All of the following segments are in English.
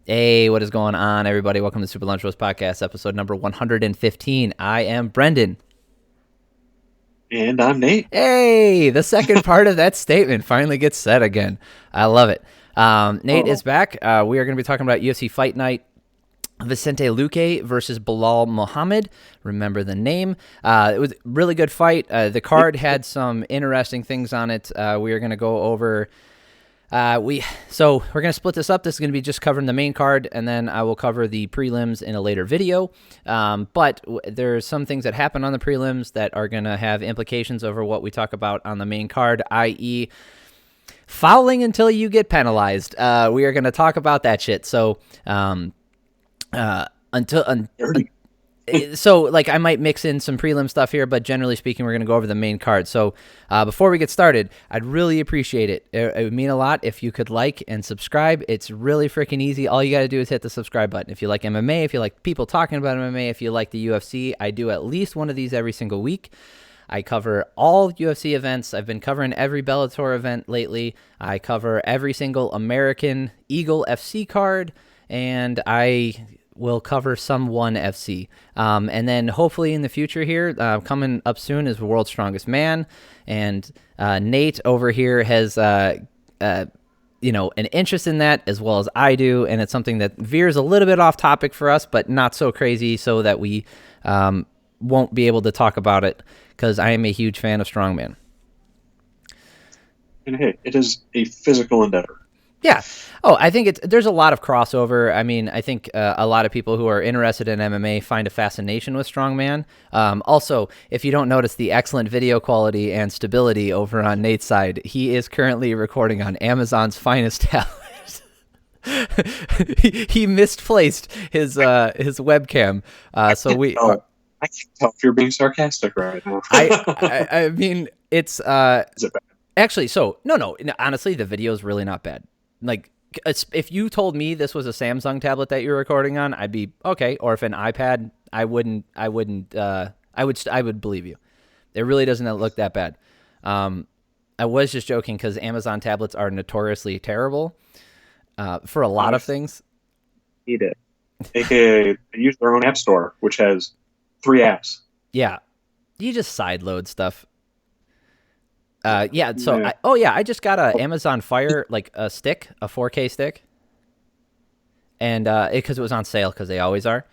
Hey, what is going on, everybody? Welcome to Super Lunch Roast Podcast, episode number 115. I am Brendan. And I'm Nate. Hey, the second part of that statement finally gets said again. I love it. Nate is back. We are going to be talking about UFC Fight Night. Vicente Luque versus Belal Muhammad. Remember the name. It was a really good fight. The card had some interesting things on it. We are going to go over... So we're going to split this up. This is going to be just covering the main card, and then I will cover the prelims in a later video. But there's some things that happen on the prelims that are going to have implications over what we talk about on the main card, i.e. fouling until you get penalized. We are going to talk about that shit. So, so like I might mix in some prelim stuff here, but generally speaking, we're going to go over the main card. So before we get started, I'd really appreciate it. It would mean a lot if you could like and subscribe. It's really freaking easy. All you got to do is hit the subscribe button. If you like MMA, if you like people talking about MMA, if you like the UFC, I do at least one of these every single week. I cover all UFC events. I've been covering every Bellator event lately. I cover every single American Eagle FC card, and I will cover some ONE FC. And then hopefully in the future here, coming up soon is World's Strongest Man. And Nate over here has, an interest in that as well as I do. And it's something that veers a little bit off topic for us, but not so crazy so that we won't be able to talk about it, because I am a huge fan of strongman. And hey, it is a physical endeavor. Yeah. Oh, I think there's a lot of crossover. I mean, I think a lot of people who are interested in MMA find a fascination with strongman. Also, if you don't notice the excellent video quality and stability over on Nate's side, he is currently recording on Amazon's finest talent. he misplaced his webcam. So we. I can't tell if you're being sarcastic right now. I mean, it's Is it bad? actually so no. Honestly, the video is really not bad. Like, if you told me this was a Samsung tablet that you're recording on, I'd be okay. Or if an iPad, I would believe you. It really doesn't look that bad. I was just joking because Amazon tablets are notoriously terrible for a lot of things. Eat it. AKA, they use their own app store, which has 3 apps. Yeah, you just sideload stuff. I just got a Amazon Fire, like a stick, a 4K stick, and because it was on sale, because they always are.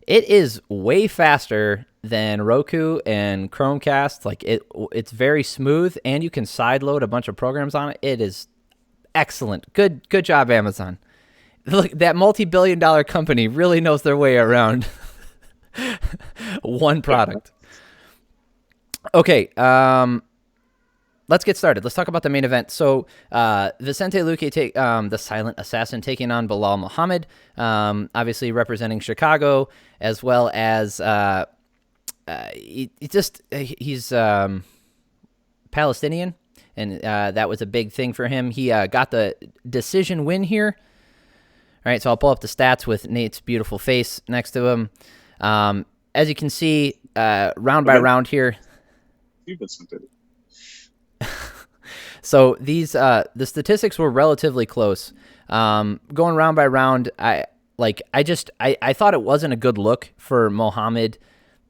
It is way faster than Roku and Chromecast. Like it's very smooth, and you can sideload a bunch of programs on it. It is excellent. Good job, Amazon. Look, that multi-billion-dollar company really knows their way around one product. Okay. Let's get started. Let's talk about the main event. So, Vicente Luque, the silent assassin, taking on Belal Muhammad, obviously representing Chicago, as well as he's Palestinian, and that was a big thing for him. He got the decision win here. All right, so I'll pull up the stats with Nate's beautiful face next to him. As you can see, round by round here. So these the statistics were relatively close. Going round by round, I thought it wasn't a good look for Muhammad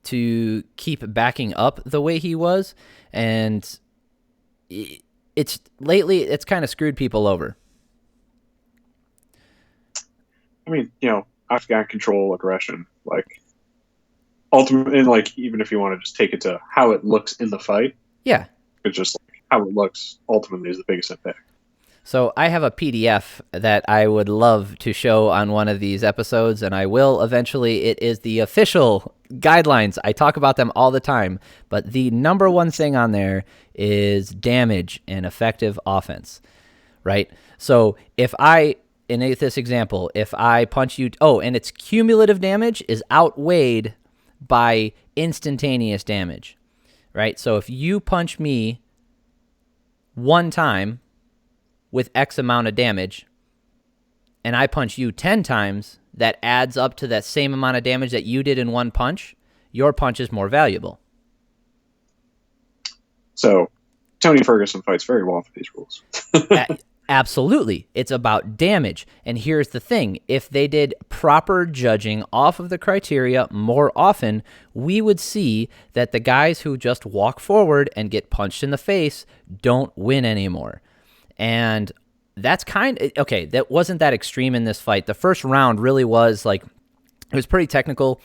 to keep backing up the way he was, and it's kind of screwed people over. I mean, octagon control, aggression, like ultimately, like even if you want to just take it to how it looks in the fight, yeah, it's just like how it looks ultimately is the biggest impact. So I have a PDF that I would love to show on one of these episodes, and I will eventually. It is the official guidelines. I talk about them all the time, but the number one thing on there is damage and effective offense, right? So if in this example, if I punch you, and its cumulative damage is outweighed by instantaneous damage, right? So if you punch me one time with X amount of damage, and I punch you 10 times, that adds up to that same amount of damage that you did in one punch. Your punch is more valuable. So Tony Ferguson fights very well for these rules. Absolutely. It's about damage. And here's the thing. If they did proper judging off of the criteria more often, we would see that the guys who just walk forward and get punched in the face don't win anymore. And that's okay, that wasn't that extreme in this fight. The first round really was like, it was pretty technical.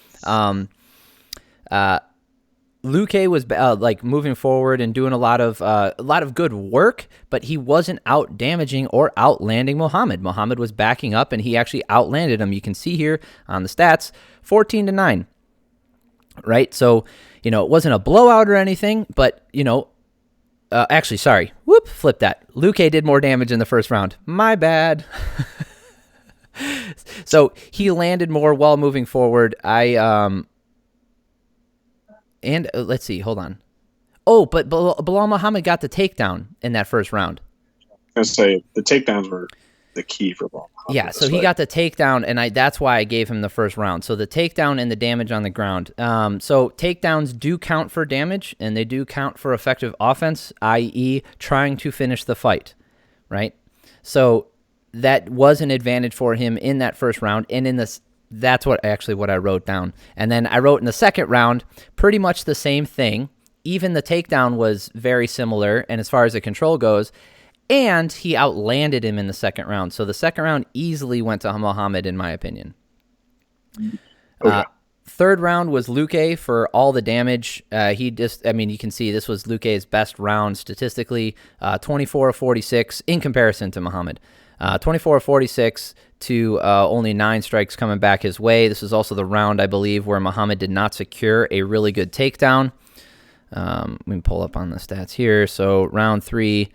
Luque was like moving forward and doing a lot of good work, but he wasn't out damaging or outlanding Muhammad. Muhammad was backing up, and he actually outlanded him. You can see here on the stats, 14-9. Right, so it wasn't a blowout or anything, but actually, sorry, flip that. Luque did more damage in the first round. My bad. So he landed more while moving forward. And let's see, hold on. Oh, but Belal Muhammad got the takedown in that first round. I was going to say, the takedowns were the key for Belal Muhammad. Yeah, so he got the takedown, and that's why I gave him the first round. So the takedown and the damage on the ground. So takedowns do count for damage, and they do count for effective offense, i.e. trying to finish the fight, right? So that was an advantage for him in that first round, and in this... That's what I wrote down. And then I wrote in the second round, pretty much the same thing. Even the takedown was very similar, and as far as the control goes, and he outlanded him in the second round. So the second round easily went to Muhammad, in my opinion. Third round was Luque for all the damage. You can see this was Luque's best round statistically, 24-46 in comparison to Muhammad. 24-46 to only 9 strikes coming back his way. This is also the round, I believe, where Muhammad did not secure a really good takedown. Let me pull up on the stats here. So round 3,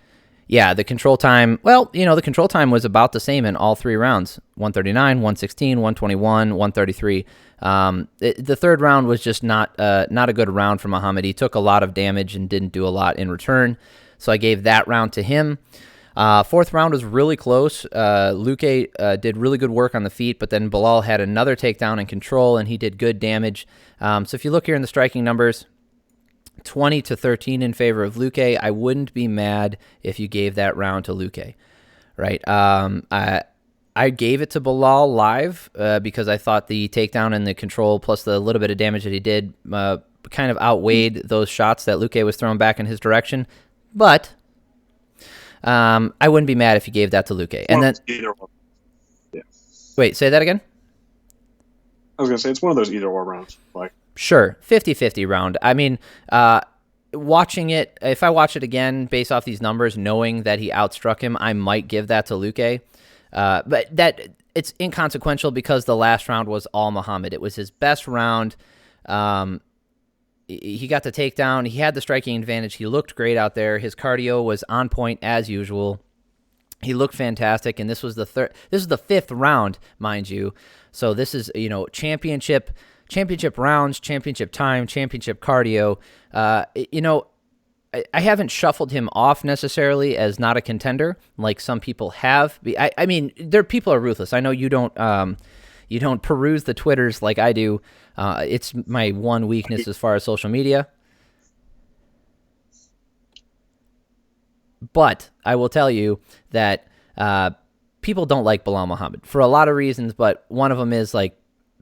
yeah, the control time, the control time was about the same in all 3 rounds, 139, 116, 121, 133. The third round was just not a good round for Muhammad. He took a lot of damage and didn't do a lot in return, so I gave that round to him. Fourth round was really close. Luque did really good work on the feet, but then Belal had another takedown and control, and he did good damage. So if you look here in the striking numbers, 20-13 in favor of Luque. I wouldn't be mad if you gave that round to Luque, right? I gave it to Belal live because I thought the takedown and the control plus the little bit of damage that he did kind of outweighed those shots that Luque was throwing back in his direction, but... I wouldn't be mad if you gave that to Luque. And then, yeah. Wait, say that again? I was going to say, it's one of those either-or rounds. Sure, 50-50 round. I mean, watching it, if I watch it again based off these numbers, knowing that he outstruck him, I might give that to Luque. But it's inconsequential because the last round was all Muhammad. It was his best round. He got the takedown. He had the striking advantage. He looked great out there. His cardio was on point as usual. He looked fantastic, and this was the fifth round, mind you. So this is championship rounds, championship time, championship cardio. I haven't shuffled him off necessarily as not a contender like some people have. I mean, people are ruthless. I know you don't peruse the Twitters like I do. It's my one weakness as far as social media. But I will tell you that people don't like Belal Muhammad for a lot of reasons, but one of them is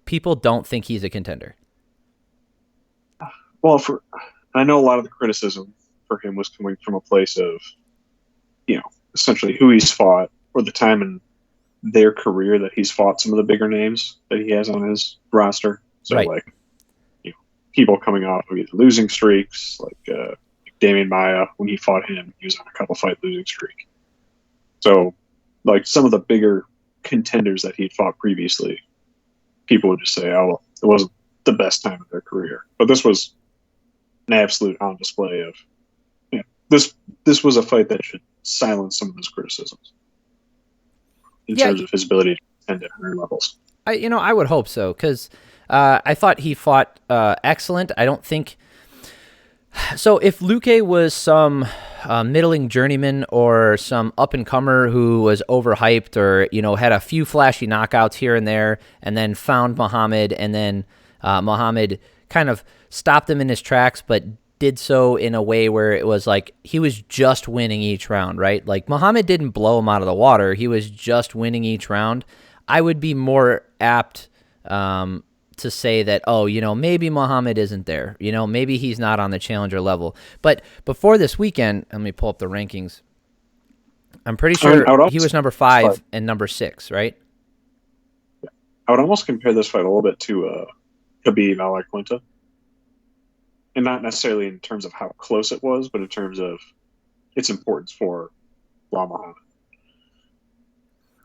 people don't think he's a contender. Well, I know a lot of the criticism for him was coming from a place of, essentially who he's fought or the time in their career that he's fought some of the bigger names that he has on his roster. So, right. People coming off of either losing streaks, like Damian Maia, when he fought him, he was on a couple fight losing streak. So, some of the bigger contenders that he'd fought previously, people would just say, oh, well, it wasn't the best time of their career. But this was an absolute on display of, this was a fight that should silence some of those criticisms in terms of his ability to contend at higher levels. I would hope so, because I thought he fought excellent. I don't think... So if Luque was some middling journeyman or some up-and-comer who was overhyped or, had a few flashy knockouts here and there and then found Muhammad and then Muhammad kind of stopped him in his tracks but did so in a way where it was like he was just winning each round, right? Like Muhammad didn't blow him out of the water. He was just winning each round. I would be more apt to say that, oh, maybe Muhammad isn't there. Maybe he's not on the challenger level. But before this weekend, let me pull up the rankings. I'm pretty sure he was number 5 and number 6, right? I would almost compare this fight a little bit to Khabib Alaquinta. And not necessarily in terms of how close it was, but in terms of its importance for Muhammad.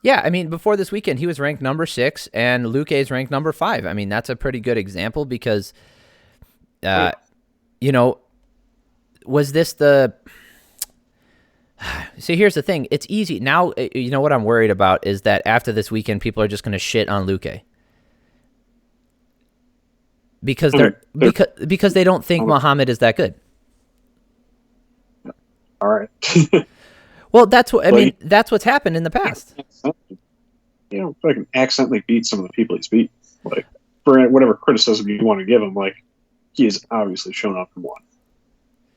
Yeah, I mean, before this weekend, he was ranked number 6, and Luque is ranked number 5. I mean, that's a pretty good example because, was this the... See, here's the thing. It's easy. Now, what I'm worried about is that after this weekend, people are just going to shit on Luque. Because because they don't think Muhammad is that good. All right. Well, that's what I mean. That's what's happened in the past. Fucking accidentally beat some of the people he's beat. Like, for whatever criticism you want to give him, like, he has obviously shown up and won.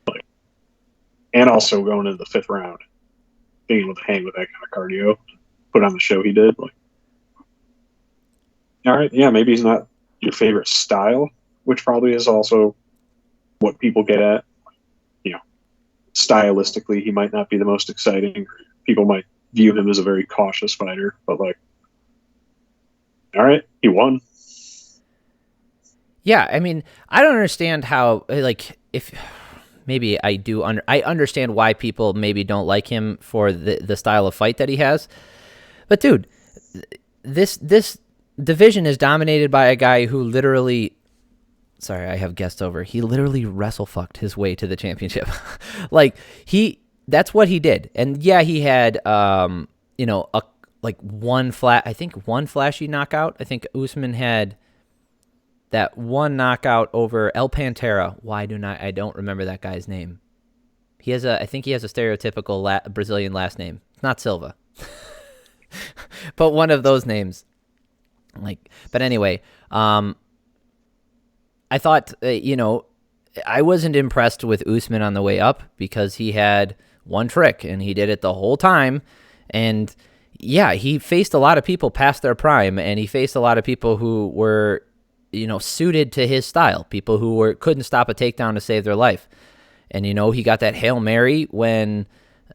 Like, and also going into the 5th round, being able to hang with that kind of cardio, put on the show he did. Like, all right, yeah, maybe he's not your favorite style, which probably is also what people get at. Stylistically, he might not be the most exciting. People might view him as a very cautious fighter, but like, all right, he won. Yeah, I mean, I don't understand how, like, if maybe I do, I understand why people maybe don't like him for the style of fight that he has. But dude, this division is dominated by a guy who literally, sorry, I have guests over. He literally wrestle fucked his way to the championship. Like, that's what he did. And yeah, he had, one flashy knockout. I think Usman had that one knockout over El Pantera. I don't remember that guy's name. I think he has a stereotypical Brazilian last name. It's not Silva. But one of those names. But anyway, I thought, I wasn't impressed with Usman on the way up because he had one trick and he did it the whole time. And yeah, he faced a lot of people past their prime, and he faced a lot of people who were, suited to his style, people who couldn't stop a takedown to save their life. And, he got that Hail Mary when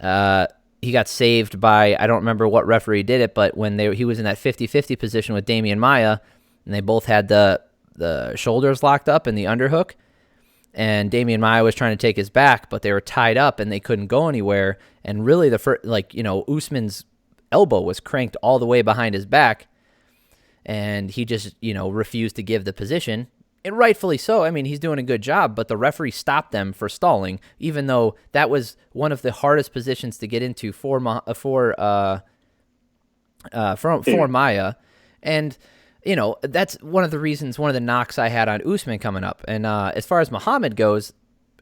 he got saved by, I don't remember what referee did it, but when he was in that 50-50 position with Damian Maia, and they both had the shoulders locked up and the underhook, and Damian Maia was trying to take his back, but they were tied up and they couldn't go anywhere. And really Usman's elbow was cranked all the way behind his back, and he just, refused to give the position. And rightfully so. I mean, he's doing a good job, but the referee stopped them for stalling, even though that was one of the hardest positions to get into for Maia. And, that's one of the knocks I had on Usman coming up. And as far as Muhammad goes,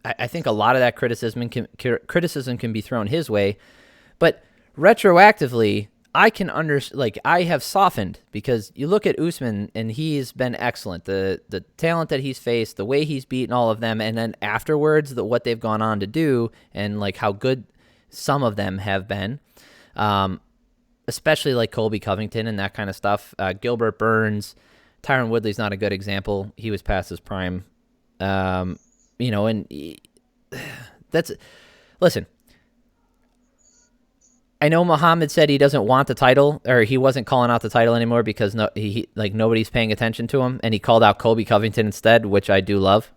I think a lot of that criticism can be thrown his way. But retroactively, I can I have softened, because you look at Usman and he's been excellent. The talent that he's faced, the way he's beaten all of them, and then afterwards, what they've gone on to do, and like how good some of them have been, especially like Colby Covington and that kind of stuff. Gilbert Burns, Tyron Woodley's not a good example. He was past his prime. And listen. I know Muhammad said he doesn't want the title, or he wasn't calling out the title anymore because nobody's paying attention to him, and he called out Colby Covington instead, which I do love.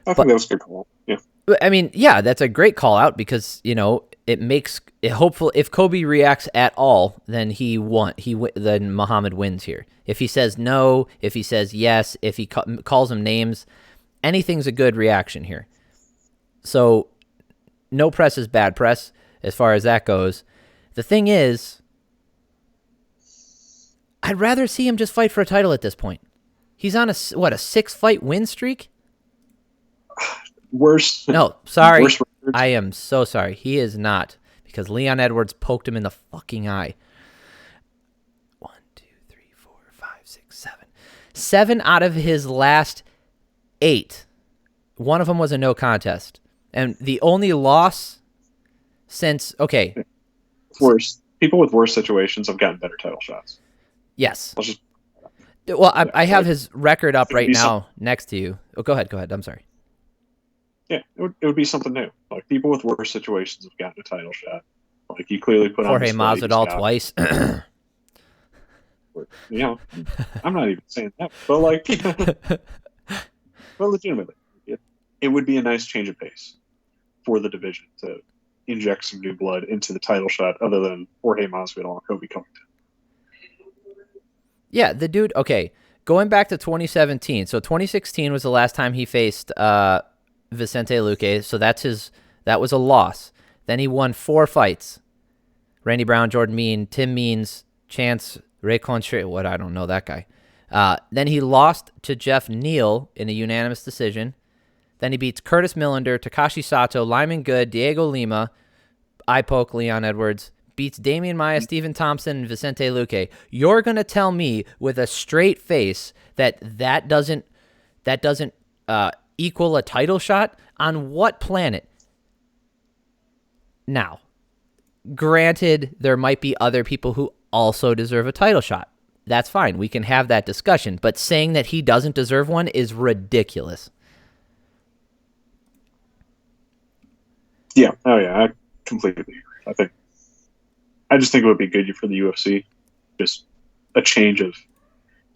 I think that was a good call. Yeah. I mean, yeah, that's a great call out because it makes it hopeful. If Colby reacts at all, then then Muhammad wins here. If he says no, if he says yes, if he calls him names, anything's a good reaction here. So no press is bad press. As far as that goes, the thing is, I'd rather see him just fight for a title at this point. He's on a 6-fight win streak? Worse. No, sorry. I am so sorry. He is not, because Leon Edwards poked him in the fucking eye. 1, 2, 3, 4, 5, 6, 7. 7 out of his last 8 One of them was a no contest. And the only loss since, okay. Worse. People with worse situations have gotten better title shots. Yes. Let's just, well, I have his record up right now next to you. Oh, go ahead. I'm sorry. Yeah, it would be something new. Like, people with worse situations have gotten a title shot. Like, you clearly put on Jorge Masvidal twice. You know, I'm not even saying that, but like, well, legitimately, it would be a nice change of pace for the division to inject some new blood into the title shot, other than Jorge Masvidal and Kobe Covington. Yeah, the dude. Okay, going back to 2017. So 2016 was the last time he faced Vicente Luque. So that was a loss. Then he won 4 fights. Randy Brown, Jordan Mean, Tim Means, Chance Ray Contreras. What? I don't know that guy. Then he lost to Jeff Neal in a unanimous decision. Then he beats Curtis Millender, Takashi Sato, Lyman Good, Diego Lima, Ipoke, Leon Edwards, beats Damian Maia, Stephen Thompson, and Vicente Luque. You're going to tell me with a straight face that doesn't equal a title shot? On what planet? Now, granted, there might be other people who also deserve a title shot. That's fine. We can have that discussion. But saying that he doesn't deserve one is ridiculous. Yeah. Oh, yeah. I completely agree. I just think it would be good for the UFC. Just a change of.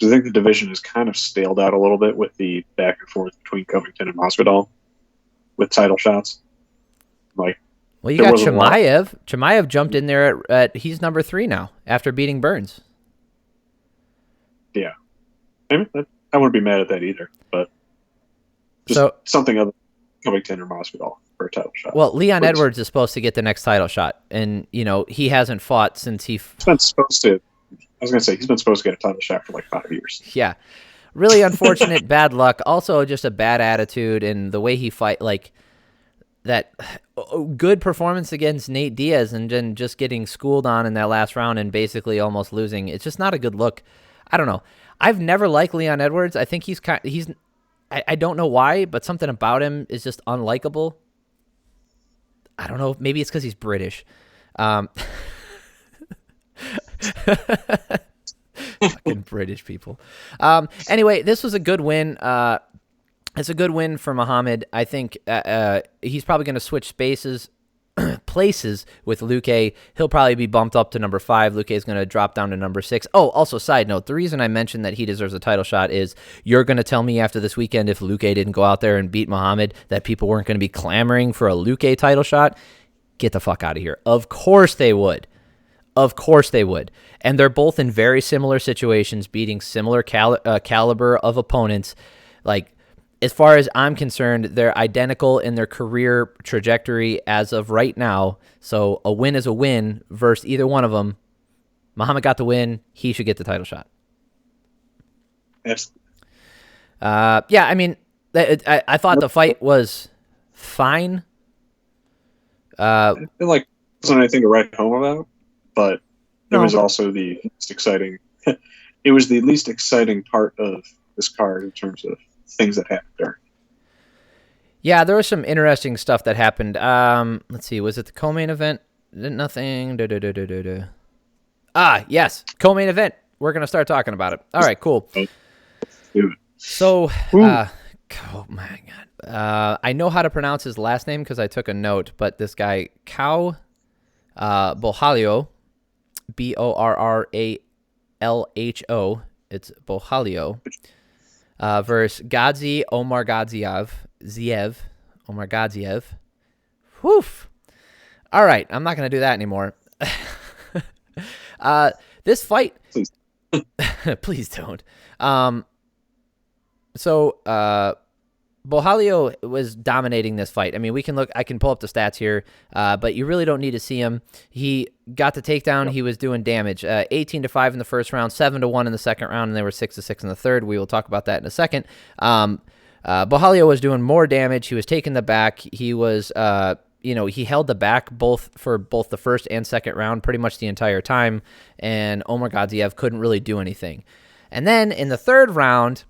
I think the division is kind of staled out a little bit with the back and forth between Covington and Masvidal with title shots. Like, well, you got Chimaev. Chimaev jumped in there at he's number 3 now after beating Burns. Yeah, I wouldn't be mad at that either. But just something other than Covington or Masvidal for a title shot. Well, Leon Edwards is supposed to get the next title shot, and he hasn't fought since he's been supposed to. I was going to say, he's been supposed to get a title shot for like 5 years. Yeah. Really unfortunate, bad luck. Also, just a bad attitude, and the way he fight, like that good performance against Nate Diaz and then just getting schooled on in that last round and basically almost losing. It's just not a good look. I don't know. I've never liked Leon Edwards. I think I don't know why, but something about him is just unlikable. I don't know. Maybe it's because he's British. Fucking British people. Anyway, this was a good win. It's a good win for Muhammad. I think he's probably going to switch places with Luque. He'll probably be bumped up to number 5. Luque is going to drop down to number 6. Oh, also, side note, the reason I mentioned that he deserves a title shot is you're going to tell me after this weekend if Luque didn't go out there and beat Muhammad that people weren't going to be clamoring for a Luque title shot. Get the fuck out of here. Of course they would. Of course they would. And they're both in very similar situations, beating similar caliber of opponents. Like, as far as I'm concerned, they're identical in their career trajectory as of right now. So a win is a win versus either one of them. Muhammad got the win. He should get the title shot. Yes. Yeah, I mean, I thought the fight was fine. I feel like it wasn't anything to write home about. But it was also the least exciting. It was the least exciting part of this card in terms of things that happened during. Yeah, there was some interesting stuff that happened. Let's see. Was it the co-main event? Nothing. Yes. Co-main event. We're going to start talking about it. All right, cool. So, oh my God. I know how to pronounce his last name because I took a note, but this guy, Borralho, Borralho, it's Borralho, versus Omargadzhiev. Woof. All right, I'm not going to do that anymore. This fight, please don't. Borralho was dominating this fight. I mean, I can pull up the stats here, but you really don't need to see him. He got the takedown. Yep. He was doing damage. 18-5 in the first round, 7-1 in the second round, and they were 6-6 in the third. We will talk about that in a second. Borralho was doing more damage. He was taking the back. He was, he held the back for both the first and second round pretty much the entire time, and Omargadzhiev couldn't really do anything. And then in the third round,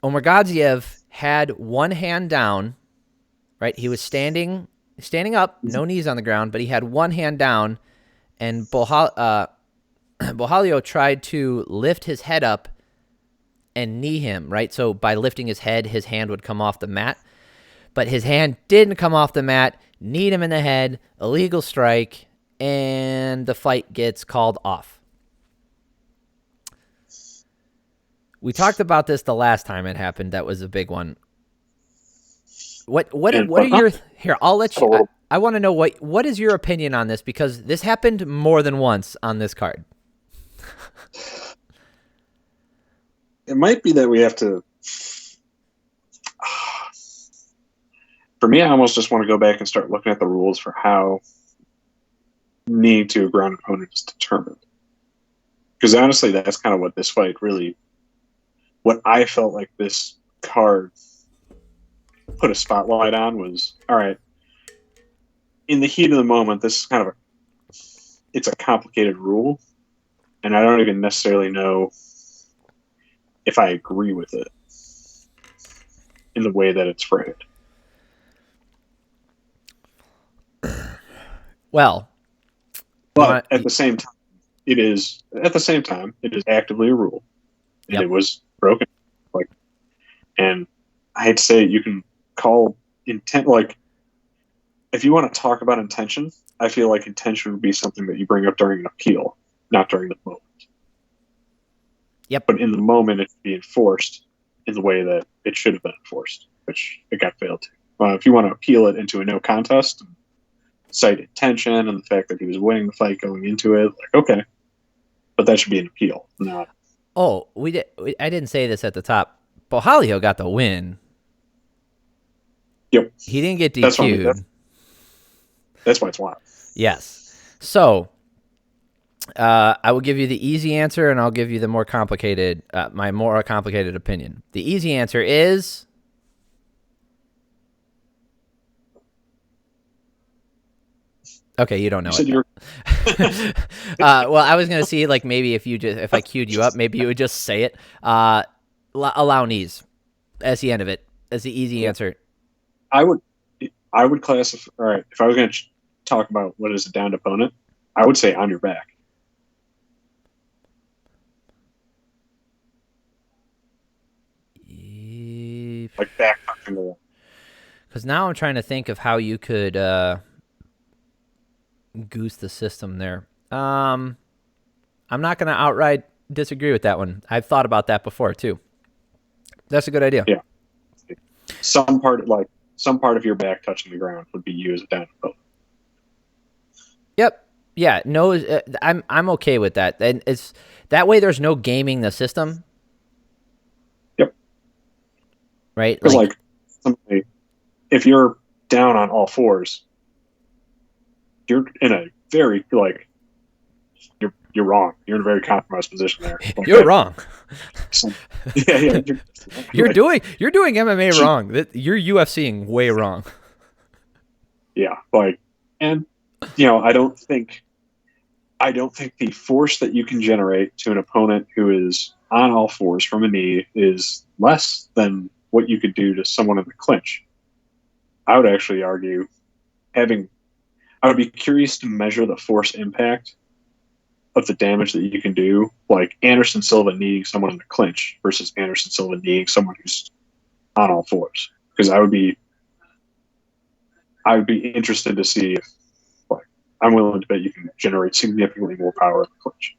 Omargadzhiev had one hand down, right? He was standing up, no knees on the ground, but he had one hand down, and Borralho tried to lift his head up and knee him, right? So by lifting his head, his hand would come off the mat, but his hand didn't come off the mat, kneed him in the head, illegal strike, and the fight gets called off. We talked about this the last time it happened. That was a big one. What are your here? I'll let you. I want to know what is your opinion on this, because this happened more than once on this card. It might be that we have to. For me, I almost just want to go back and start looking at the rules for how knee to a ground opponent is determined. Because honestly, that's kind of what this fight really. What I felt like this card put a spotlight on was, all right, in the heat of the moment, this is kind of it's a complicated rule, and I don't even necessarily know if I agree with it in the way that it's framed. Well, but at the same time, it is actively a rule, and yep. It was broken. And I'd say you can call intent, if you want to talk about intention, I feel like intention would be something that you bring up during an appeal, not during the moment. Yep. But in the moment, it should be enforced in the way that it should have been enforced, which it got failed to. If you want to appeal it into a no contest, cite intention and the fact that he was winning the fight going into it, okay. But that should be an appeal, not. Oh, I didn't say this at the top. Borralho got the win. Yep. He didn't get DQ'd. That's why it's wild. Yes. So, I will give you the easy answer, and I'll give you the more complicated, my more complicated opinion. The easy answer is okay. You don't know it. Well, I was gonna see maybe if I queued you up, maybe you would just say it. Allow knees as the end of it, as the easy answer. I would classify. All right, if I was going to talk about what is a downed opponent, I would say on your back. Like back touching the wall. Because now I'm trying to think of how you could goose the system there. I'm not going to outright disagree with that one. I've thought about that before too. That's a good idea. Yeah. Some part of your back touching the ground would be you as a down opponent. Yep. Yeah. No. I'm okay with that. And it's that way. There's no gaming the system. Yep. Right. Because if you're down on all fours, you're in a very you're wrong. You're in a very compromised position there. You're wrong. Yeah. You're doing MMA wrong. You're UFCing way wrong. Yeah, and I don't think the force that you can generate to an opponent who is on all fours from a knee is less than what you could do to someone in the clinch. I would actually argue I would be curious to measure the force impact of the damage that you can do, like Anderson Silva kneeing someone in the clinch versus Anderson Silva kneeing someone who's on all fours. Because I would be interested to see if, I'm willing to bet you can generate significantly more power in the clinch.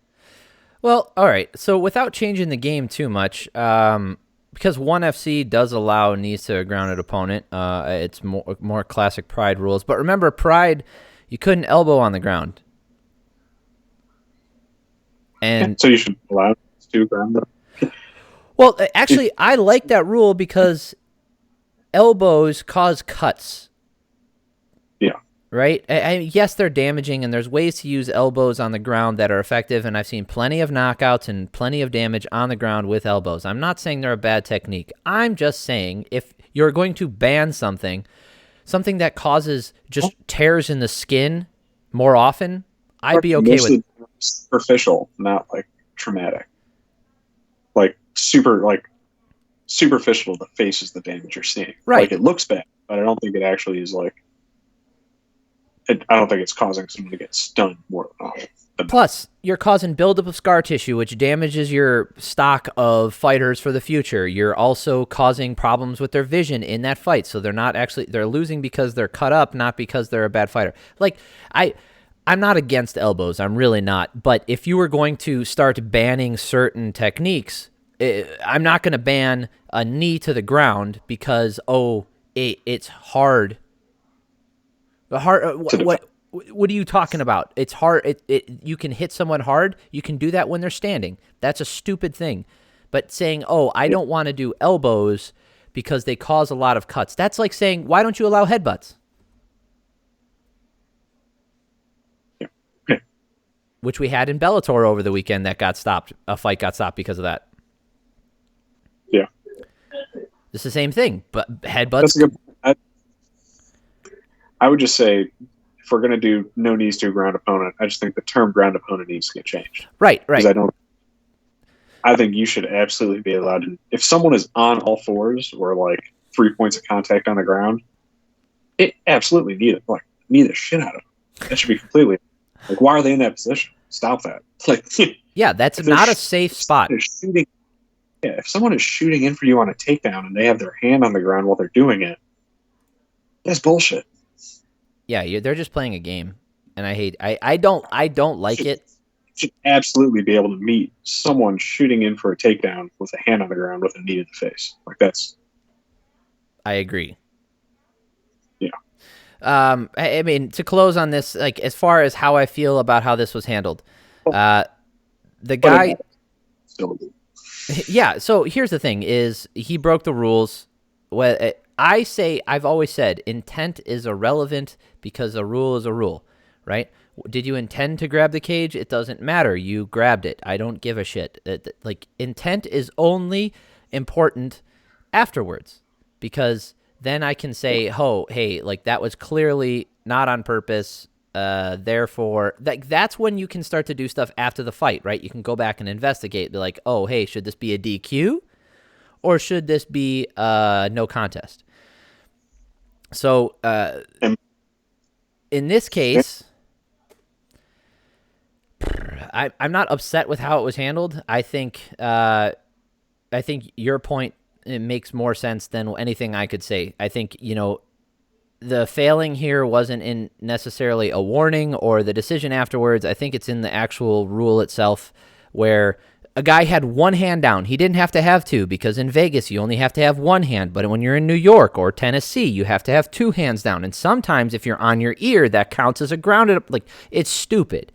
Well, all right. So without changing the game too much, because ONE FC does allow knees to a grounded opponent, it's more classic Pride rules. But remember, Pride, you couldn't elbow on the ground. And so you should allow to ground them. Well, actually, I like that rule because elbows cause cuts. Yeah. Right? Yes, they're damaging, and there's ways to use elbows on the ground that are effective, and I've seen plenty of knockouts and plenty of damage on the ground with elbows. I'm not saying they're a bad technique. I'm just saying if you're going to ban something that causes just tears in the skin more often, I'd be okay with it. Superficial, not traumatic. Super, superficial. The face is the damage you're seeing. Right. Like, it looks bad, but I don't think it actually is like. I don't think it's causing someone to get stunned more than Plus, you're causing buildup of scar tissue, which damages your stock of fighters for the future. You're also causing problems with their vision in that fight. So they're losing because they're cut up, not because they're a bad fighter. Like, I'm not against elbows. I'm really not. But if you were going to start banning certain techniques, I'm not going to ban a knee to the ground because, it's hard. What are you talking about? It's hard. You can hit someone hard. You can do that when they're standing. That's a stupid thing. But saying, I don't want to do elbows because they cause a lot of cuts. That's like saying, why don't you allow headbutts? Yeah. Which we had in Bellator over the weekend that got stopped. A fight got stopped because of that. Yeah. It's the same thing, but headbutts. I would just say, if we're going to do no knees to a ground opponent, I just think the term ground opponent needs to get changed. Right. Because I think you should absolutely be allowed to, if someone is on all fours or like 3 points of contact on the ground, it absolutely need the shit out of them. That should be completely, like, why are they in that position? Stop that. Like, yeah, that's not a safe spot. If someone is shooting in for you on a takedown and they have their hand on the ground while they're doing it, that's bullshit. Yeah, they're just playing a game, and I don't like it. Should absolutely be able to meet someone shooting in for a takedown with a hand on the ground with a knee to the face. Like, that's. I agree. Yeah. I mean, to close on this, like, as far as how I feel about how this was handled, the guy. Yeah. So here's the thing: is he broke the rules? I've always said intent is irrelevant because a rule is a rule, right? Did you intend to grab the cage? It doesn't matter. You grabbed it. I don't give a shit. Like, intent is only important afterwards because then I can say, hey, like, that was clearly not on purpose. Therefore, that's when you can start to do stuff after the fight, right? You can go back and investigate. Be like, hey, should this be a DQ or should this be no contest? So, in this case, I'm not upset with how it was handled. I think your point, it makes more sense than anything I could say. I think, the failing here wasn't in necessarily a warning or the decision afterwards. I think it's in the actual rule itself where a guy had one hand down. He didn't have to have two because in Vegas, you only have to have one hand. But when you're in New York or Tennessee, you have to have two hands down. And sometimes if you're on your ear, that counts as a grounded up. Like, it's stupid.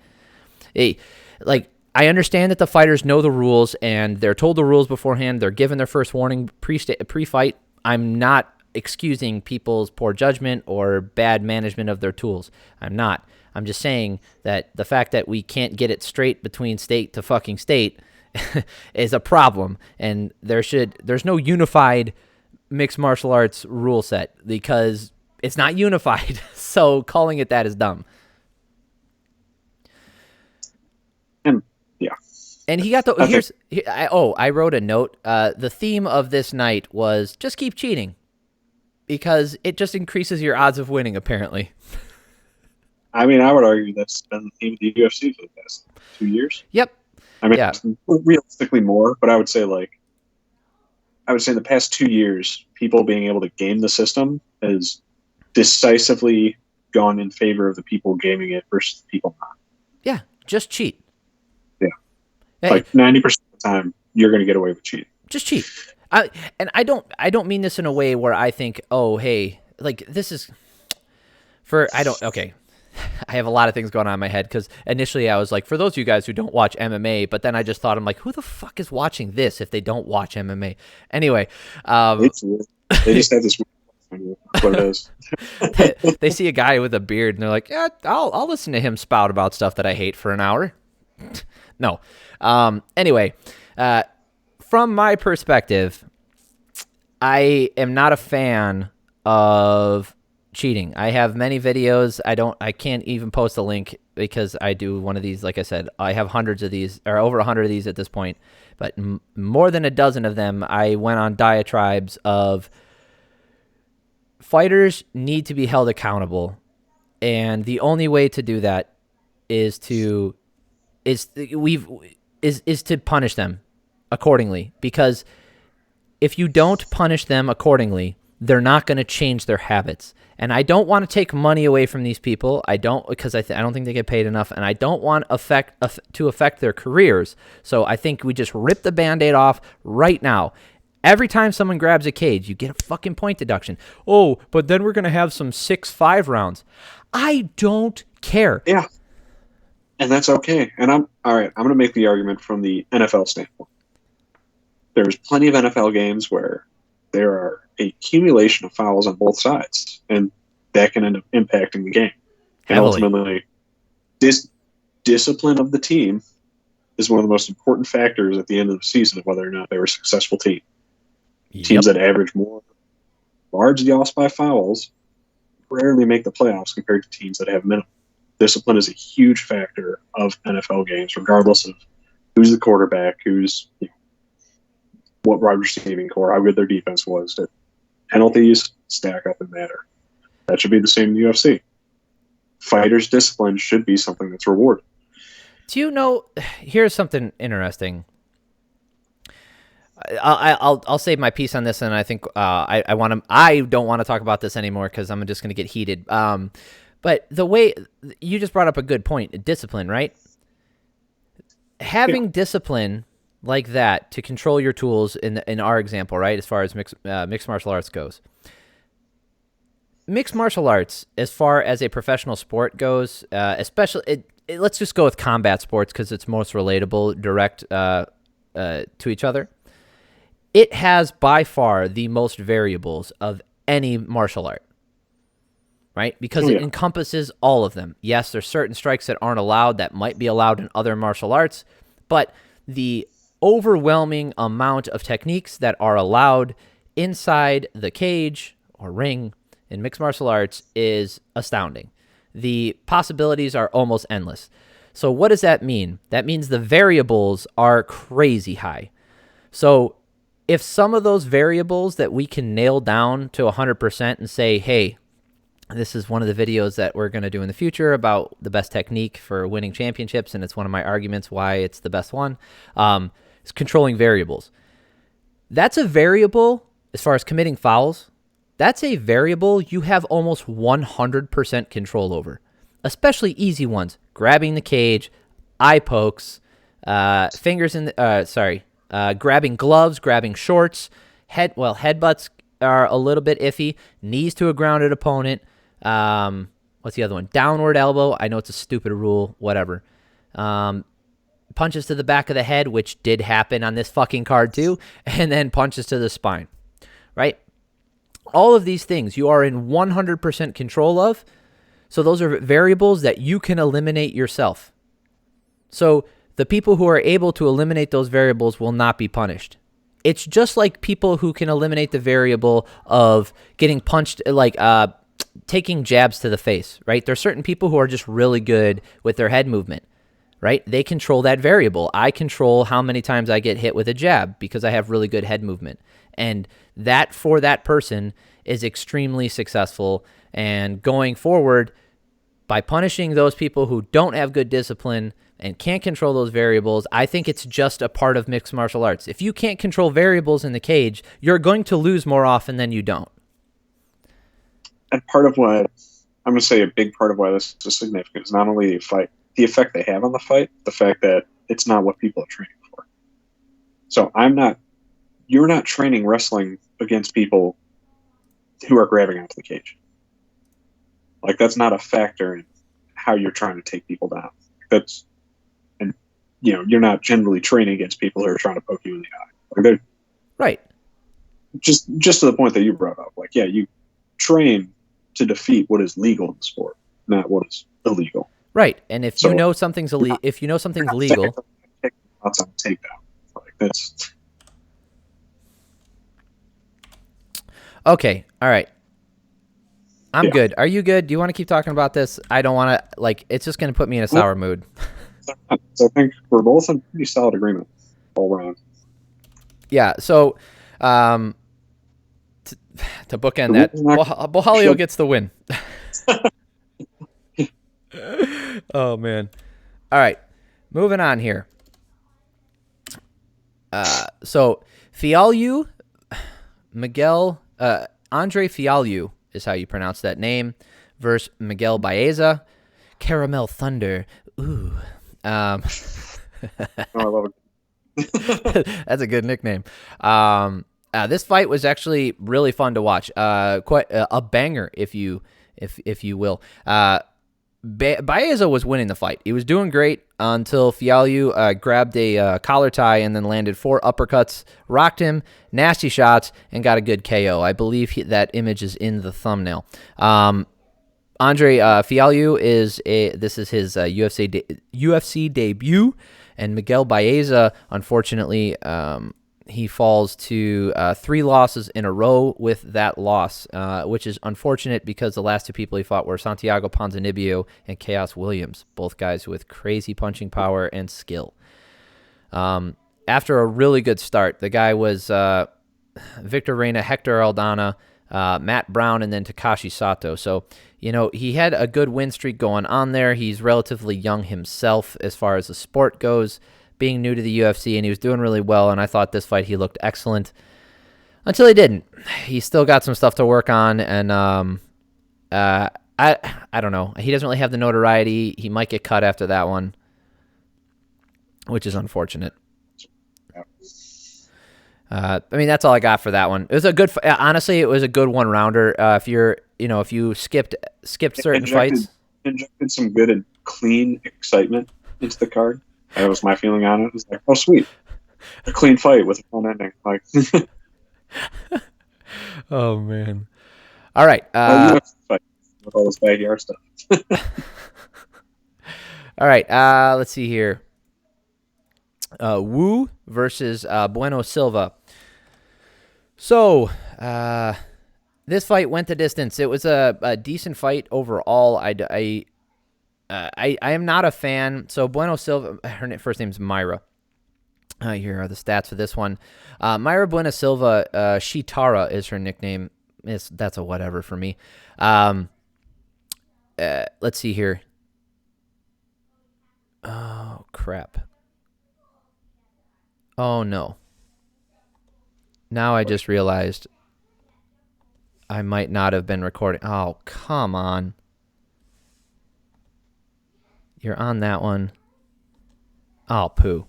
Like, I understand that the fighters know the rules and they're told the rules beforehand. They're given their first warning pre-fight. I'm not excusing people's poor judgment or bad management of their tools. I'm not. I'm just saying that the fact that we can't get it straight between state to fucking state is a problem, and there's no unified mixed martial arts rule set because it's not unified. So calling it that is dumb. And yeah, and he got I wrote a note. The theme of this night was just keep cheating because it just increases your odds of winning. Apparently, I mean, I would argue that's been the theme of the UFC for the past 2 years. Yep. I mean, realistically more, but I would say in the past 2 years, people being able to game the system has decisively gone in favor of the people gaming it versus the people not. Yeah, just cheat. Yeah. Hey, like 90% of the time, you're going to get away with cheating. Just cheat. And I don't mean this in a way where I think, hey, like this is okay. I have a lot of things going on in my head because initially I was like, for those of you guys who don't watch MMA, but then I just thought, I'm like, who the fuck is watching this if they don't watch MMA? Anyway. They just have this what it is. They see a guy with a beard and they're like, yeah, I'll listen to him spout about stuff that I hate for an hour. No. Anyway, from my perspective, I am not a fan of cheating. I have many videos. I can't even post a link because I do one of these. Like I said, I have hundreds of these, or over 100 of these at this point, but more than a dozen of them. I went on diatribes of fighters need to be held accountable, and the only way to do that is to punish them accordingly, because if you don't punish them accordingly, they're not going to change their habits. And I don't want to take money away from these people. I don't, because I don't think they get paid enough, and I don't want to affect their careers. So I think we just rip the Band-Aid off right now. Every time someone grabs a cage, you get a fucking point deduction. Oh, but then we're going to have some 6-5 rounds. I don't care. Yeah. And that's okay. And I'm going to make the argument from the NFL standpoint. There's plenty of NFL games where there are a accumulation of fouls on both sides, and that can end up impacting the game. Heavily. And ultimately, discipline of the team is one of the most important factors at the end of the season of whether or not they were a successful team. Yep. Teams that average more large loss by fouls rarely make the playoffs compared to teams that have minimal. Discipline is a huge factor of NFL games, regardless of who's the quarterback, what wide receiving core, how good their defense was. That penalties stack up and matter. That should be the same in the UFC. Fighters' discipline should be something that's rewarded. Do you know? Here's something interesting. I'll save my piece on this, and I think I don't want to talk about this anymore because I'm just going to get heated. But the way you just brought up a good point, discipline, right? Having discipline like that to control your tools in our example, right? As far as mixed martial arts goes, mixed martial arts, as far as a professional sport goes, especially let's just go with combat sports because it's most relatable, direct to each other. It has by far the most variables of any martial art, right? Because it encompasses all of them. Yes, there's certain strikes that aren't allowed that might be allowed in other martial arts, but the overwhelming amount of techniques that are allowed inside the cage or ring in mixed martial arts is astounding. The possibilities are almost endless. So what does that mean? That means the variables are crazy high. So if some of those variables that we can nail down to 100% and say, hey, this is one of the videos that we're going to do in the future about the best technique for winning championships, and it's one of my arguments why it's the best one, is controlling variables. That's a variable, as far as committing fouls, that's a variable you have almost 100% control over, especially easy ones, grabbing the cage, eye pokes, fingers in the, grabbing gloves, grabbing shorts, headbutts are a little bit iffy, knees to a grounded opponent, what's the other one? Downward elbow, I know it's a stupid rule, whatever. Punches to the back of the head, which did happen on this fucking card too, and then punches to the spine, right? All of these things you are in 100% control of, so those are variables that you can eliminate yourself. So the people who are able to eliminate those variables will not be punished. It's just like people who can eliminate the variable of getting punched, like taking jabs to the face, right? There's certain people who are just really good with their head movement, right? They control that variable. I control how many times I get hit with a jab because I have really good head movement. And that, for that person, is extremely successful. And going forward, by punishing those people who don't have good discipline and can't control those variables, I think it's just a part of mixed martial arts. If you can't control variables in the cage, you're going to lose more often than you don't. And part of why, I'm going to say a big part of why this is significant is not only the effect they have on the fight, the fact that it's not what people are training for. So you're not training wrestling against people who are grabbing onto the cage. Like, that's not a factor in how you're trying to take people down. You're not generally training against people who are trying to poke you in the eye. Like, right. Just to the point that you brought up. Like, yeah, you train to defeat what is legal in the sport, not what is illegal. Right. And if you know something's illegal, That's on takedown. Like, that's okay. All right. I'm good. Are you good? Do you want to keep talking about this? I don't want to, like, it's just going to put me in a sour mood. So I think we're both in pretty solid agreement all around. Yeah, so to bookend that, Borralho gets the win. Oh, man. All right, moving on here. So Fialho, Andre Fialho is how you pronounce that name, versus Miguel Baeza, Caramel Thunder. Ooh. I love it. That's a good nickname. This fight was actually really fun to watch. Quite a banger, if you will. Baeza was winning the fight. He was doing great until Fialho grabbed a collar tie and then landed 4 uppercuts, rocked him, nasty shots, and got a good KO. I believe that image is in the thumbnail. Andre Fialho is his UFC debut, and Miguel Baeza, unfortunately, he falls to 3 losses in a row with that loss, which is unfortunate because the last 2 people he fought were Santiago Ponzinibbio and Chaos Williams, both guys with crazy punching power and skill. After a really good start, the guy was Victor Reina, Hector Aldana, Matt Brown, and then Takashi Sato. So, he had a good win streak going on there. He's relatively young himself as far as the sport goes, being new to the UFC, and he was doing really well, and I thought this fight he looked excellent until he didn't. He still got some stuff to work on, and I don't know. He doesn't really have the notoriety. He might get cut after that one, which is unfortunate. That's all I got for that one. It was a good, honestly, it was a good one-rounder. If you skipped certain fights. Injected some good and clean excitement into the card. That was my feeling on it. It was like, oh, sweet. A clean fight with a fun ending. Like, oh, man. All right. Fight with all this backyard stuff. All right. Let's see here. Wu versus Bueno Silva. So, this fight went the distance. It was a decent fight overall. I am not a fan. So Bueno Silva, her first name's Myra. Here are the stats for this one. Myra Bueno Silva, Shitara is her nickname. That's a whatever for me. Let's see here. Oh, crap. Oh, no. Now I just realized I might not have been recording. Oh, come on. You're on that one. Oh, poo.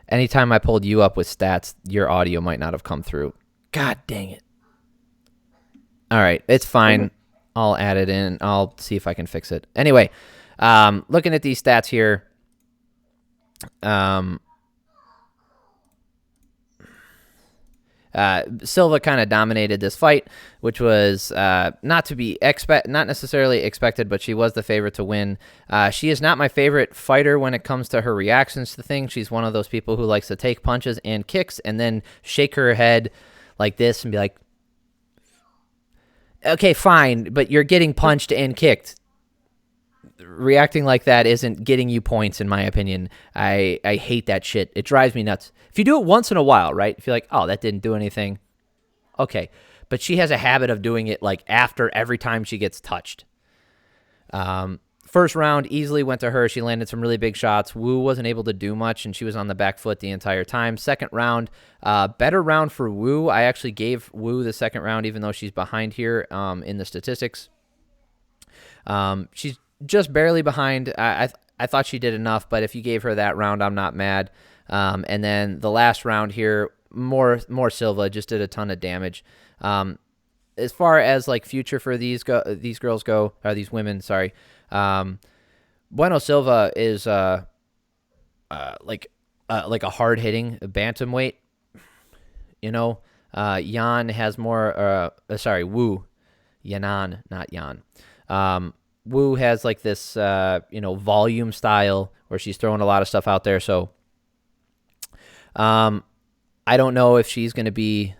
Anytime I pulled you up with stats, your audio might not have come through. God dang it. All right, it's fine. I'll add it in. I'll see if I can fix it. Anyway, looking at these stats here, Silva kind of dominated this fight, which was not necessarily expected, but she was the favorite to win. She is not my favorite fighter when it comes to her reactions to things. She's one of those people who likes to take punches and kicks and then shake her head like this and be like, okay, fine, but you're getting punched and kicked. Reacting like that isn't getting you points, in my opinion. I hate that shit. It drives me nuts. If you do it once in a while, right? If you're like, oh, that didn't do anything. Okay. But she has a habit of doing it like after every time she gets touched. First round easily went to her. She landed some really big shots. Wu wasn't able to do much, and she was on the back foot the entire time. Second round, better round for Wu. I actually gave Wu the second round, even though she's behind here in the statistics. She's just barely behind. I thought she did enough, but if you gave her that round, I'm not mad. And then the last round here, more Silva just did a ton of damage. As far as like future for these girls go, or these women, sorry. Bueno Silva is like a hard hitting bantamweight. Yan has more. Wu, Yanan, not Yan. Wu has like this, volume style where she's throwing a lot of stuff out there. So, I don't know if she's going to be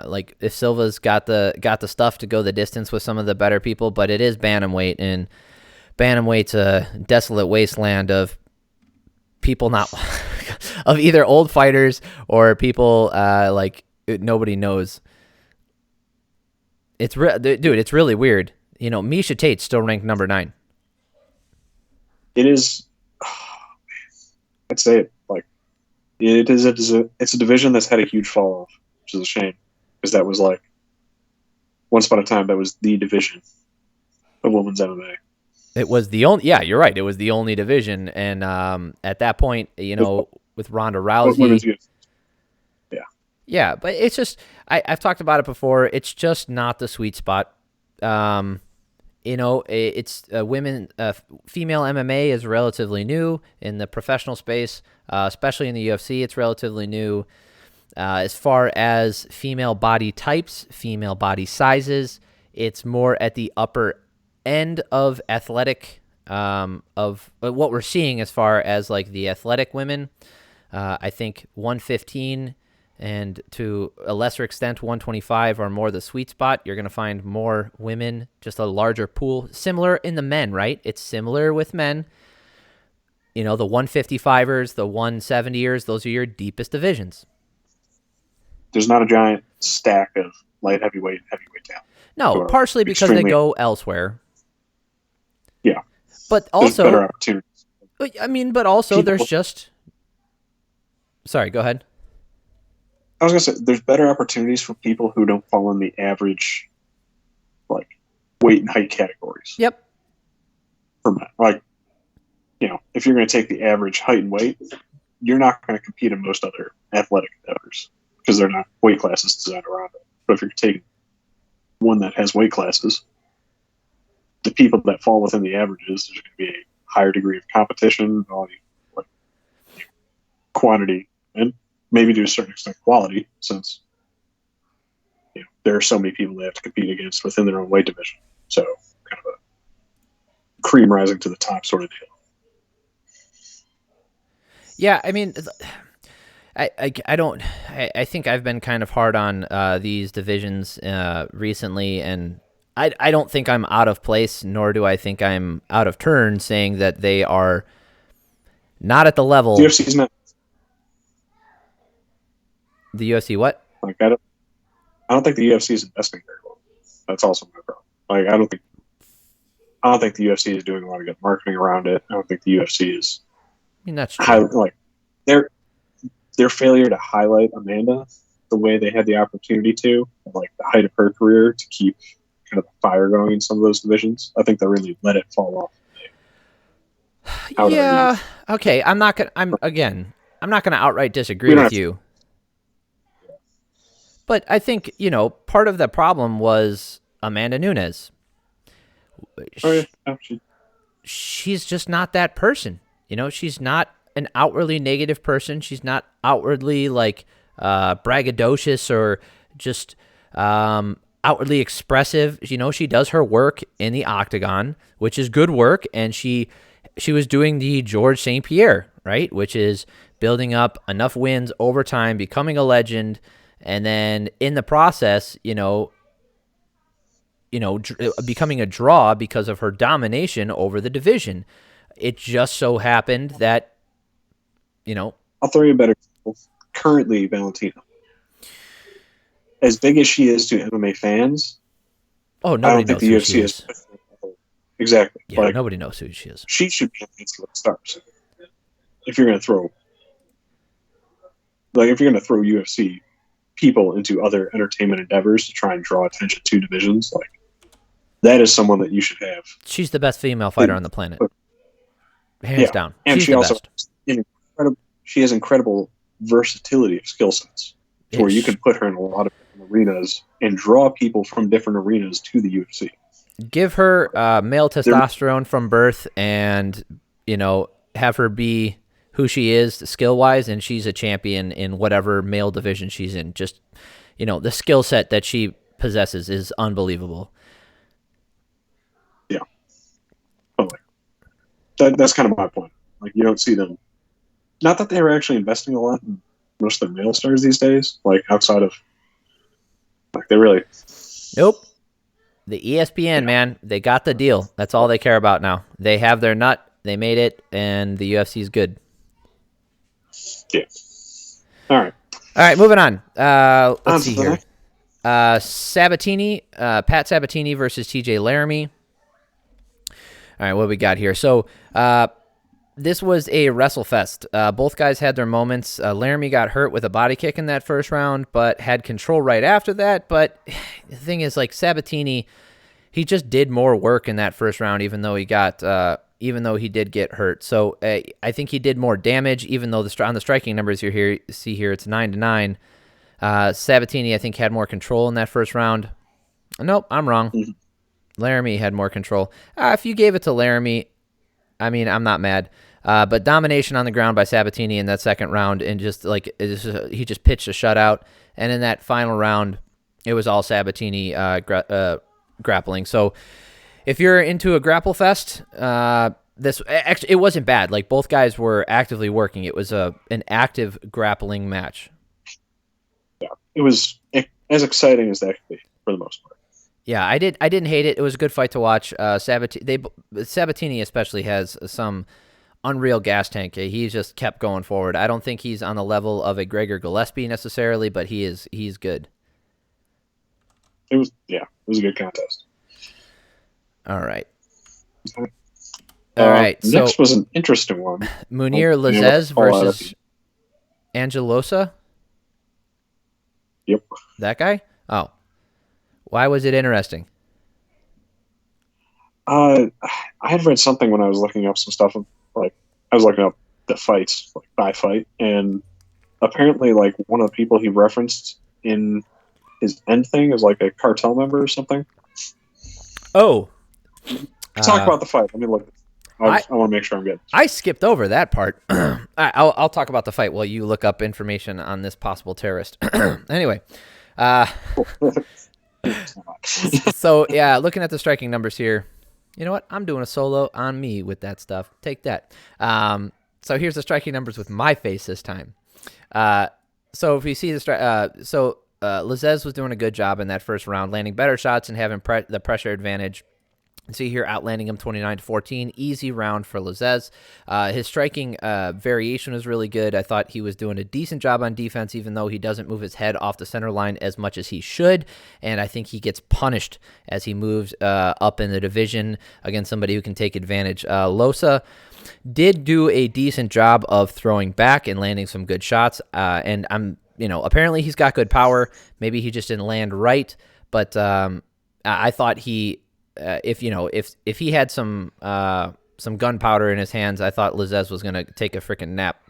like if Silva's got the stuff to go the distance with some of the better people, but it is bantamweight, and bantamweight's a desolate wasteland of people not of either old fighters or people like nobody knows. It's dude, it's really weird. You know, Miesha Tate's still ranked number 9. It is. I'd say it like it's a division that's had a huge fall off, which is a shame, because that was like once upon a time that was the division of women's MMA. It was the only. Yeah, you're right. It was the only division, and at that point, you know, with Ronda Rousey. Yeah, but it's just I've talked about it before. It's just not the sweet spot. You know, it's female MMA is relatively new in the professional space, especially in the UFC. It's relatively new as far as female body types, female body sizes. It's more at the upper end of athletic of what we're seeing as far as like the athletic women. I think 115 and to a lesser extent 125 are more the sweet spot. You're going to find more women, just a larger pool. Similar in the men, right? It's similar with men. You know, the 155ers, the 170ers, those are your deepest divisions. There's not a giant stack of light heavyweight and heavyweight talent. No, partially because they go elsewhere. Yeah. But also, there's better opportunities. I mean, but also there's just... Sorry, go ahead. I was going to say, there's better opportunities for people who don't fall in the average, like, weight and height categories. Yep. For men. Like, you know, if you're going to take the average height and weight, you're not going to compete in most other athletic endeavors because they're not weight classes designed around it. But if you're taking one that has weight classes, the people that fall within the averages, there's going to be a higher degree of competition, like, quantity, and maybe to a certain extent quality, since there are so many people they have to compete against within their own weight division. So kind of a cream rising to the top sort of deal. Yeah, I mean, I think I've been kind of hard on these divisions recently, and I don't think I'm out of place, nor do I think I'm out of turn saying that they are not at the level. The UFC's not. The UFC what? Like I don't think the UFC is investing very well. That's also my problem. Like I don't think the UFC is doing a lot of good marketing around it. I don't think the UFC is. I mean, that's true. Like their failure to highlight Amanda the way they had the opportunity to, at like the height of her career, to keep kind of the fire going in some of those divisions. I think they really let it fall off. Yeah. Okay. I'm not gonna outright disagree with you. But I think, part of the problem was Amanda Nunes. She's just not that person. She's not an outwardly negative person. She's not outwardly like braggadocious or just outwardly expressive. She does her work in the octagon, which is good work. And she was doing the George St. Pierre, right? Which is building up enough wins over time, becoming a legend. And then in the process, becoming a draw because of her domination over the division. It just so happened that, I'll throw you a better example. Currently, Valentina, as big as she is to MMA fans, nobody knows who she is. Exactly. Yeah, nobody knows who she is. She should be against the stars. If you're going to throw UFC people into other entertainment endeavors to try and draw attention to divisions, like that is someone that you should have. She's the best female fighter on the planet, hands down. And she's she also has incredible versatility of skill sets, where you can put her in a lot of different arenas and draw people from different arenas to the UFC. Give her male testosterone from birth, and have her be who she is skill-wise, and she's a champion in whatever male division she's in. Just, the skill set that she possesses is unbelievable. Yeah. That's kind of my point. Like, you don't see them. Not that they were actually investing a lot in most of their male stars these days, like outside of Like they really. Nope. The ESPN, man, they got the deal. That's all they care about now. They have their nut. They made it, and the UFC is good. Yeah. All right. All right, moving on. Let's see here. Sabatini, Pat Sabatini versus TJ Laramie. All right, what we got here? So this was a WrestleFest. Both guys had their moments. Laramie got hurt with a body kick in that first round, but had control right after that. But the thing is, like Sabatini, he just did more work in that first round, even though he did get hurt. So I think he did more damage, even though on the striking numbers you see here, it's 9-9. Sabatini, I think, had more control in that first round. Nope, I'm wrong. Mm-hmm. Laramie had more control. If you gave it to Laramie, I mean, I'm not mad. But domination on the ground by Sabatini in that second round, and he just pitched a shutout. And in that final round, it was all Sabatini grappling. So if you're into a grapple fest, it wasn't bad. Like both guys were actively working. It was an active grappling match. Yeah, it was as exciting as that could be for the most part. Yeah, I didn't hate it. It was a good fight to watch. Sabatini especially has some unreal gas tank. He just kept going forward. I don't think he's on the level of a Gregor Gillespie necessarily, but he's good. It was a good contest. All right. All right. Next was an interesting one. Munir Lazzez versus Angelosa. Yep. That guy? Oh. Why was it interesting? I had read something when I was looking up some stuff. Like I was looking up the fights, like by fight, and apparently, like one of the people he referenced in his end thing is like a cartel member or something. Oh. Talk about the fight. Let me look. I want to make sure I'm good. I skipped over that part. I'll talk about the fight while you look up information on this possible terrorist. Anyway. So, yeah, looking at the striking numbers here, you know what? I'm doing a solo on me with that stuff. Take that. So here's the striking numbers with my face this time. So if you see the Lazzez was doing a good job in that first round, landing better shots and having the pressure advantage. See here, outlanding him 29-14. Easy round for Lazzez. His striking variation was really good. I thought he was doing a decent job on defense, even though he doesn't move his head off the center line as much as he should. And I think he gets punished as he moves up in the division against somebody who can take advantage. Loosa did do a decent job of throwing back and landing some good shots. And apparently he's got good power. Maybe he just didn't land right. But I thought if he had some gunpowder in his hands, I thought Lazzez was going to take a freaking nap.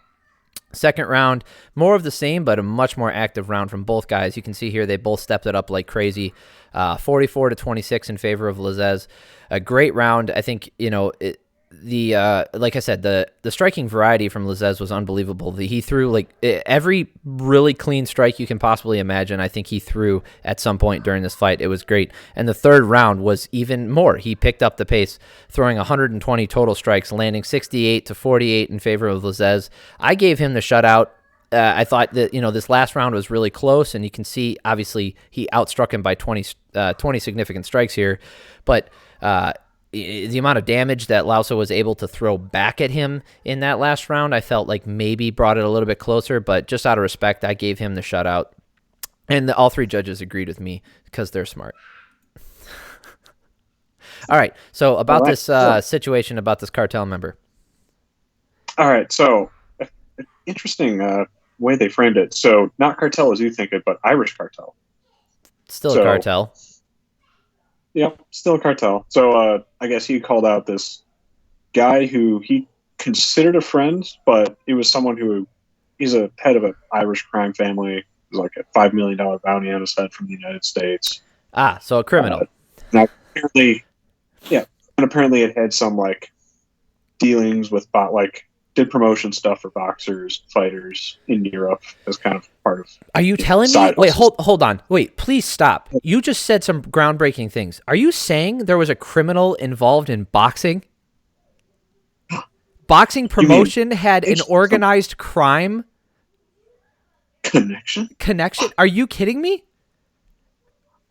Second round, more of the same, but a much more active round from both guys. You can see here they both stepped it up like crazy. 44-26 in favor of Lazzez. A great round. I think, like I said, the striking variety from Lazzez was unbelievable. He threw like every really clean strike you can possibly imagine. I think he threw at some point during this fight. It was great. And the third round was even more. He picked up the pace, throwing 120 total strikes, landing 68-48 in favor of Lazzez. I gave him the shutout. I thought that, this last round was really close, and you can see, obviously, he outstruck him by 20 significant strikes here. But the amount of damage that Loosa was able to throw back at him in that last round, I felt like maybe brought it a little bit closer, but just out of respect, I gave him the shutout. And all three judges agreed with me because they're smart. All right, so about this situation, about this cartel member. All right, so interesting way they framed it. So not cartel as you think it, but Irish cartel. Still a cartel. Yep, still a cartel. So I guess he called out this guy who he considered a friend, but it was someone who he's a head of an Irish crime family. There's like a $5 million bounty on his head from the United States. So a criminal. Now apparently it had some like dealings with did promotion stuff for boxers, fighters in Europe as kind of part of. Are you telling me? Wait, hold on. Wait, please stop. You just said some groundbreaking things. Are you saying there was a criminal involved in boxing? Boxing promotion had an organized crime connection? Are you kidding me?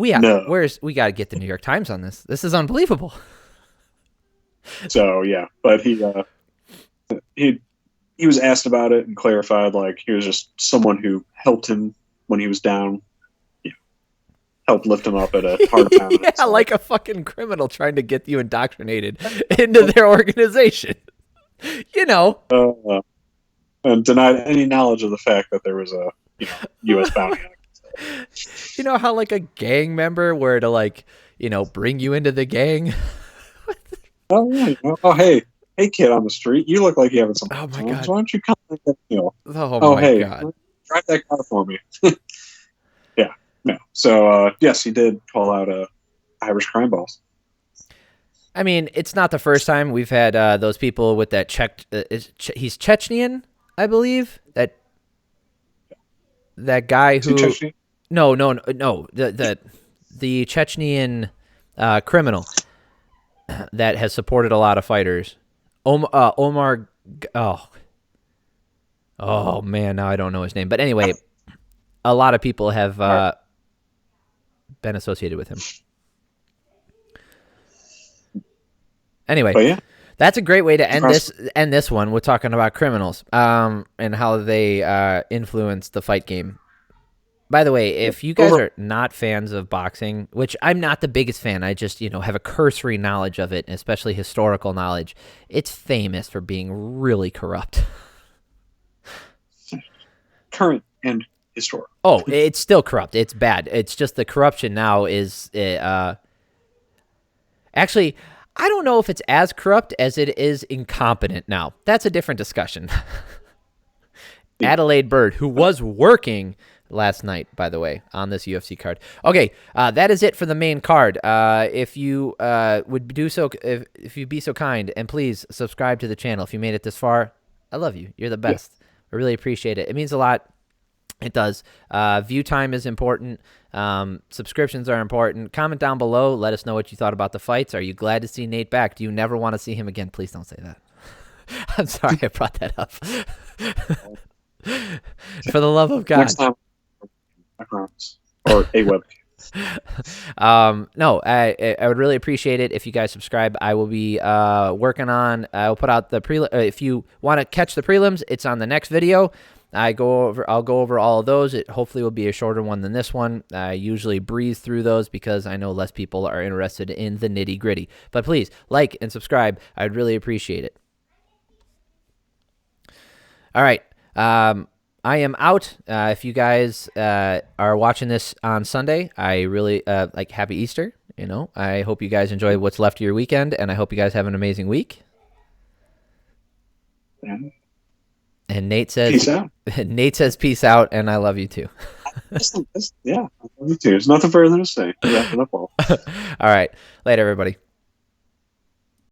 We No. got to get the New York Times on this. This is unbelievable. So yeah, but he was asked about it and clarified like he was just someone who helped him when he was down, helped lift him up at a hard pound. Yeah, like a fucking criminal trying to get you indoctrinated into their organization. And denied any knowledge of the fact that there was a U.S. bounty on it. You know how like a gang member were to like bring you into the gang. Oh yeah, oh hey kid on the street, you look like you having some. Oh my God. Why don't you come? Oh my hey, God. drive that car for me. Yeah, no. So yes, he did call out Irish crime boss. I mean, it's not the first time we've had those people with that he's Chechnyan, I believe. That guy who no the Chechnyan criminal that has supported a lot of fighters. Omar. Oh man, now I don't know his name. But anyway, a lot of people have been associated with him. Anyway, yeah. That's a great way to end this one. We're talking about criminals and how they influence the fight game. By the way, if you guys are not fans of boxing, which I'm not the biggest fan, I just have a cursory knowledge of it, especially historical knowledge. It's famous for being really corrupt. Current and historical. Oh, it's still corrupt. It's bad. It's just the corruption now is actually. I don't know if it's as corrupt as it is incompetent now. That's a different discussion. Adelaide Bird, who was working last night, by the way, on this UFC card. Okay, that is it for the main card. If you would do so, if you'd be so kind, and please subscribe to the channel. If you made it this far, I love you. You're the best. Yeah. I really appreciate it. It means a lot. It does. View time is important. Subscriptions are important. Comment down below. Let us know what you thought about the fights. Are you glad to see Nate back? Do you never want to see him again? Please don't say that. I'm sorry I brought that up. For the love of God. Next time, I promise. Or a webcam. No, I would really appreciate it if you guys subscribe. I will be working on. I'll put out the if you want to catch the prelims, it's on the next video. I'll go over all of those. It hopefully will be a shorter one than this one. I usually breeze through those because I know less people are interested in the nitty gritty. But please like and subscribe. I'd really appreciate it. All right. I am out. If you guys are watching this on Sunday, I really happy Easter. I hope you guys enjoy what's left of your weekend, and I hope you guys have an amazing week. Yeah. And Nate says, peace out. Nate says, peace out, and I love you too. Yeah, I love you too. There's nothing further to say. Wrap it up all. All right. Later, everybody.